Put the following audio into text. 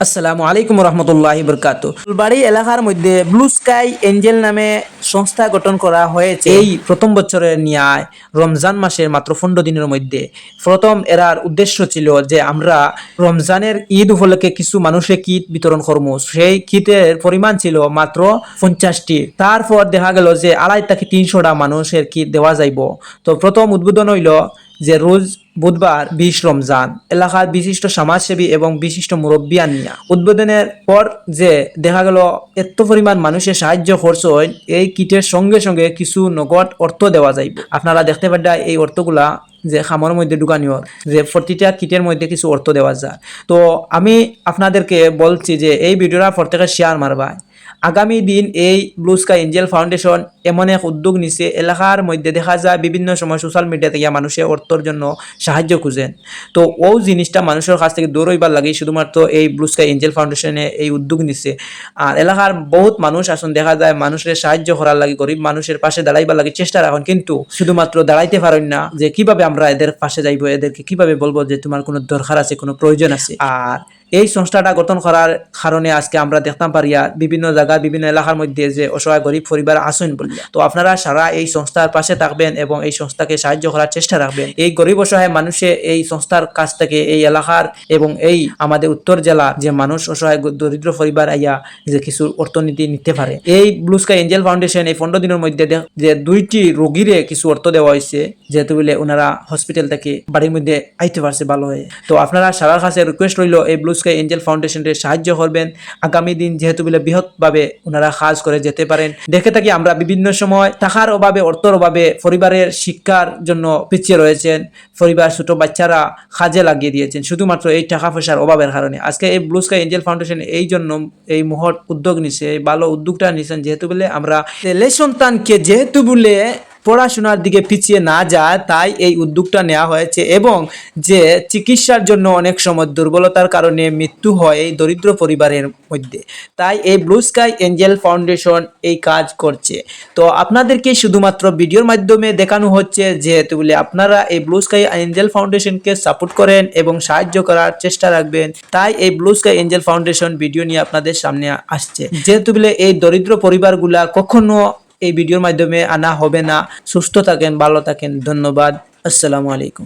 আসসালামু আলাইকুম রহমতুল্লাহি বরকাতু। ফুলবাড়ি এলাকার মধ্যে ব্লু স্কাই এঞ্জেল নামে সংস্থা গঠন করা হয়েছে এই প্রথম বছরের ন্যায় রমজান মাসের মাত্র 15 দিনের মধ্যে। প্রথম এরার উদ্দেশ্য ছিল যে আমরা রমজানের ঈদ উপলক্ষে কিছু মানুষে কিট বিতরণ করবো। সেই কিটের পরিমাণ ছিল মাত্র 50টি। তারপর দেখা গেল যে 250 থেকে 300টা মানুষের কিট দেওয়া যাইব। তো প্রথম উদ্বোধন হইল যে রোজ বুধবার 20 রমজান এলাকার বিশিষ্ট সমাজসেবী এবং বিশিষ্ট মুরব্বী আনিয়া উদ্বোধনের পর যে দেখা গেল এত পরিমাণ মানুষের সাহায্য খরচ হয়, এই কিটের সঙ্গে সঙ্গে কিছু নগদ অর্থ দেওয়া যাইব। আপনারা দেখতে পারেন এই অর্থগুলা যে খামের মধ্যে ঢুকানিও যে প্রতিটা কিটের মধ্যে কিছু অর্থ দেওয়া যায়। তো আমি আপনাদেরকে বলছি যে এই ভিডিওটা প্রত্যেকে শেয়ার মারবা। আগামী দিন এই ব্লু স্কাই এঞ্জেল ফাউন্ডেশন এমন এক উদ্যোগ নিছে, এলাকার মধ্যে দেখা যায় বিভিন্ন সময় সোশ্যাল মিডিয়া থেকে মানুষের অর্থর জন্য সাহায্য খুঁজেন। তো ও জিনিসটা মানুষের কাছ থেকে দূর হইবার লাগে শুধুমাত্র এই ব্লু স্কাই এঞ্জেল ফাউন্ডেশনে এই উদ্যোগ নিছে। আর এলাকার বহুত মানুষ আসুন দেখা যায় মানুষের সাহায্য করার লাগে, গরিব মানুষের পাশে দাঁড়াইবার লাগে চেষ্টা রাখেন, কিন্তু শুধুমাত্র দাঁড়াইতে পারেন না যে কিভাবে আমরা এদের পাশে যাইবো, এদেরকে কিভাবে বলবো যে তোমার কোনো দরকার আছে, কোনো প্রয়োজন আছে। আর এই সংস্থাটা গঠন করার কারণে আজকে আমরা দেখতাম পারিয়া বিভিন্ন জায়গায় বিভিন্ন এলাকার মধ্যে যে অসহায় গরিব পরিবার আসেন বলিয়া। তো আপনারা সারা এই সংস্থার পাশে থাকবেন এবং এই সংস্থাকে সাহায্য করার চেষ্টা রাখবেন। এই গরিব অসহায় মানুষে এই সংস্থার কাছ থেকে এই এলাকার এবং এই আমাদের উত্তর জেলা যে মানুষ অসহায় দরিদ্র পরিবার আইয়া যে কিছু অর্থনীতি নিতে পারে। এই ব্লু স্কাই এঞ্জেল ফাউন্ডেশন এই 15 দিনের মধ্যে যে 2টি রোগীরে কিছু অর্থ দেওয়া হয়েছে, যেহেতু বলে ওনারা হসপিটাল থেকে বাড়ির মধ্যে আইতে পারছে ভালো হয়ে। তো আপনারা সারার কাছে রিকোয়েস্ট রইল এই ব্লু স্কাই এঞ্জেল ফাউন্ডেশনের সাহায্য করবেন। আগামী দিন যেহেতু বলে বৃহৎভাবে ওনারা কাজ করে যেতে পারেন। দেখে থাকি আমরা বিভিন্ন সময় টাকার অভাবে অর্থের অভাবে পরিবারের শিক্ষার জন্য পিছিয়ে রয়েছেন, পরিবার ছোট বাচ্চারা কাজে লাগিয়ে দিয়েছেন শুধুমাত্র এই টাকা পয়সার অভাবের কারণে। আজকে এই ব্লু স্কাই এঞ্জেল ফাউন্ডেশন এই জন্য এই মহৎ উদ্যোগ নিছে, এই ভালো উদ্যোগটা নিছেন যেহেতু বলে আমরা ছেলে সন্তানকে যেহেতু বলে পড়াশোনার দিকে পিছিয়ে না যায়, তাই এই উদ্যোগটা নেওয়া হয়েছে। এবং যে চিকিৎসার জন্য অনেক সময় দুর্বলতার কারণে মৃত্যু হয় এই দরিদ্র পরিবারের মধ্যে, তাই এই ব্লু স্কাই এঞ্জেল ফাউন্ডেশন এই কাজ করছে। তো আপনাদেরকে শুধুমাত্র ভিডিওর মাধ্যমে দেখানো হচ্ছে যেহেতু বলে আপনারা এই ব্লু স্কাই এঞ্জেল ফাউন্ডেশনকে সাপোর্ট করেন এবং সাহায্য করার চেষ্টা রাখবেন, তাই এই blue sky Angel foundation video নিয়ে আপনাদের সামনে আসছে। যেহেতু বলে এই দরিদ্র পরিবারগুলা কখনো এই ভিডিওর মাধ্যমে আনা হবে না। সুস্থ থাকেন, ভালো থাকেন, ধন্যবাদ, আসসালামু আলাইকুম।